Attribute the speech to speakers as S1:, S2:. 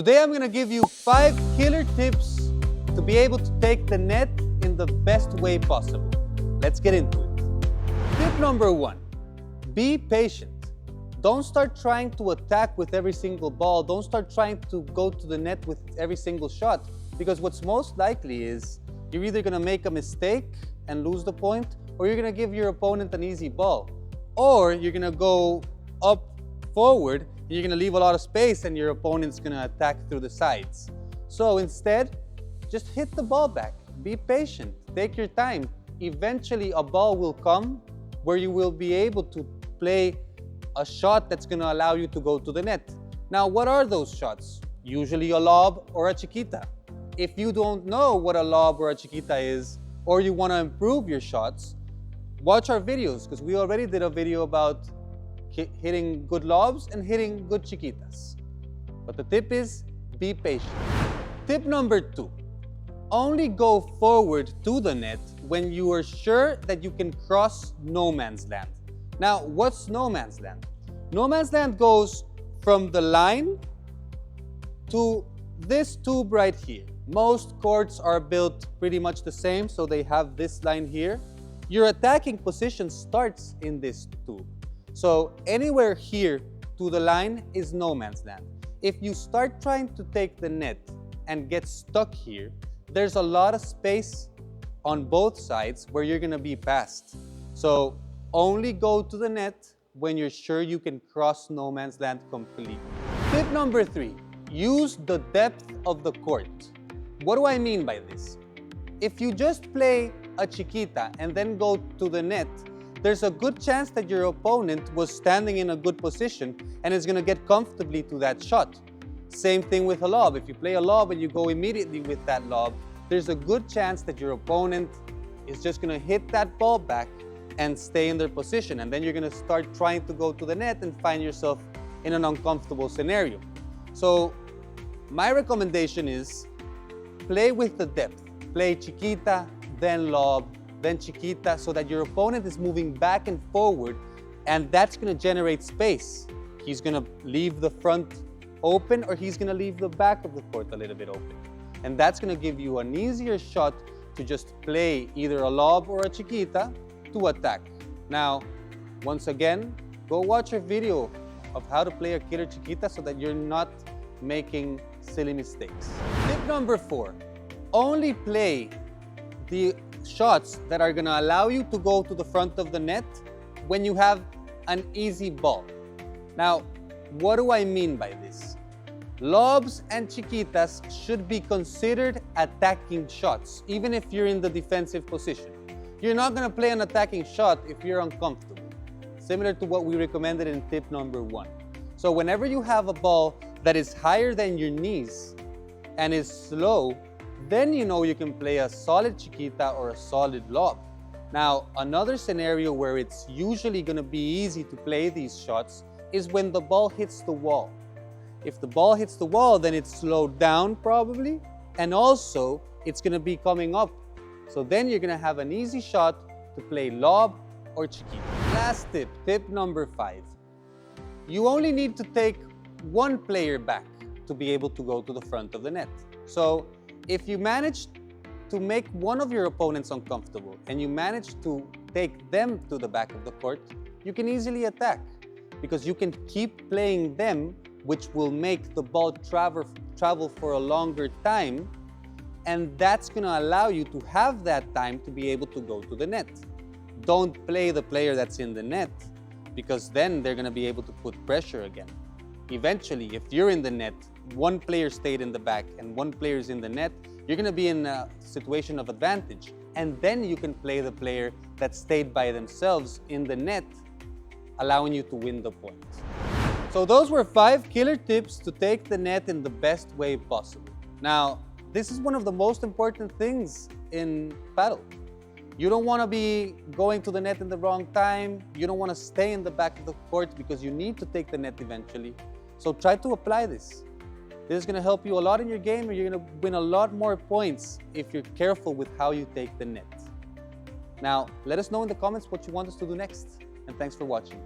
S1: Today I'm going to give you 5 killer tips to be able to take the net in the best way possible. Let's get into it. Tip number 1, be patient. Don't start trying to attack with every single ball. Don't start trying to go to the net with every single shot, because what's most likely is you're either going to make a mistake and lose the point, or you're going to give your opponent an easy ball, or you're going to go up forward and you're going to leave a lot of space and your opponent's going to attack through the sides. So instead, just hit the ball back. Be patient. Take your time. Eventually, a ball will come where you will be able to play a shot that's going to allow you to go to the net. Now, what are those shots? Usually a lob or a chiquita. If you don't know what a lob or a chiquita is, or you want to improve your shots, watch our videos, because we already did a video about hitting good lobs and hitting good chiquitas. But the tip is, be patient. Tip number 2, only go forward to the net when you are sure that you can cross no man's land. Now, what's no man's land? No man's land goes from the line to this tube right here. Most courts are built pretty much the same, so they have this line here. Your attacking position starts in this tube. So anywhere here to the line is no man's land. If you start trying to take the net and get stuck here, there's a lot of space on both sides where you're going to be passed. So only go to the net when you're sure you can cross no man's land completely. Tip number 3, use the depth of the court. What do I mean by this? If you just play a chiquita and then go to the net, there's a good chance that your opponent was standing in a good position and is going to get comfortably to that shot. Same thing with a lob. If you play a lob and you go immediately with that lob, there's a good chance that your opponent is just going to hit that ball back and stay in their position. And then you're going to start trying to go to the net and find yourself in an uncomfortable scenario. So my recommendation is play with the depth. Play chiquita, then lob, then chiquita, so that your opponent is moving back and forward, and that's going to generate space. He's going to leave the front open, or he's going to leave the back of the court a little bit open. And that's going to give you an easier shot to just play either a lob or a chiquita to attack. Now, once again, go watch our video of how to play a killer chiquita so that you're not making silly mistakes. Tip number 4, only play the shots that are going to allow you to go to the front of the net when you have an easy ball. Now, what do I mean by this? Lobs and chiquitas should be considered attacking shots, even if you're in the defensive position. You're not going to play an attacking shot if you're uncomfortable, similar to what we recommended in tip number 1. So whenever you have a ball that is higher than your knees and is slow, then you know you can play a solid chiquita or a solid lob. Now, another scenario where it's usually going to be easy to play these shots is when the ball hits the wall. If the ball hits the wall, then it's slowed down probably, and also it's going to be coming up. So then you're going to have an easy shot to play lob or chiquita. Last tip, tip number 5. You only need to take one player back to be able to go to the front of the net. So if you manage to make one of your opponents uncomfortable and you manage to take them to the back of the court, you can easily attack, because you can keep playing them, which will make the ball travel for a longer time, and that's going to allow you to have that time to be able to go to the net. Don't play the player that's in the net, because then they're going to be able to put pressure again. Eventually, if you're in the net, one player stayed in the back and one player is in the net, you're going to be in a situation of advantage. And then you can play the player that stayed by themselves in the net, allowing you to win the point. So those were 5 killer tips to take the net in the best way possible. Now, this is one of the most important things in Padel. You don't want to be going to the net in the wrong time. You don't want to stay in the back of the court, because you need to take the net eventually. So try to apply this. This is going to help you a lot in your game, and you're going to win a lot more points if you're careful with how you take the net. Now, let us know in the comments what you want us to do next, and thanks for watching.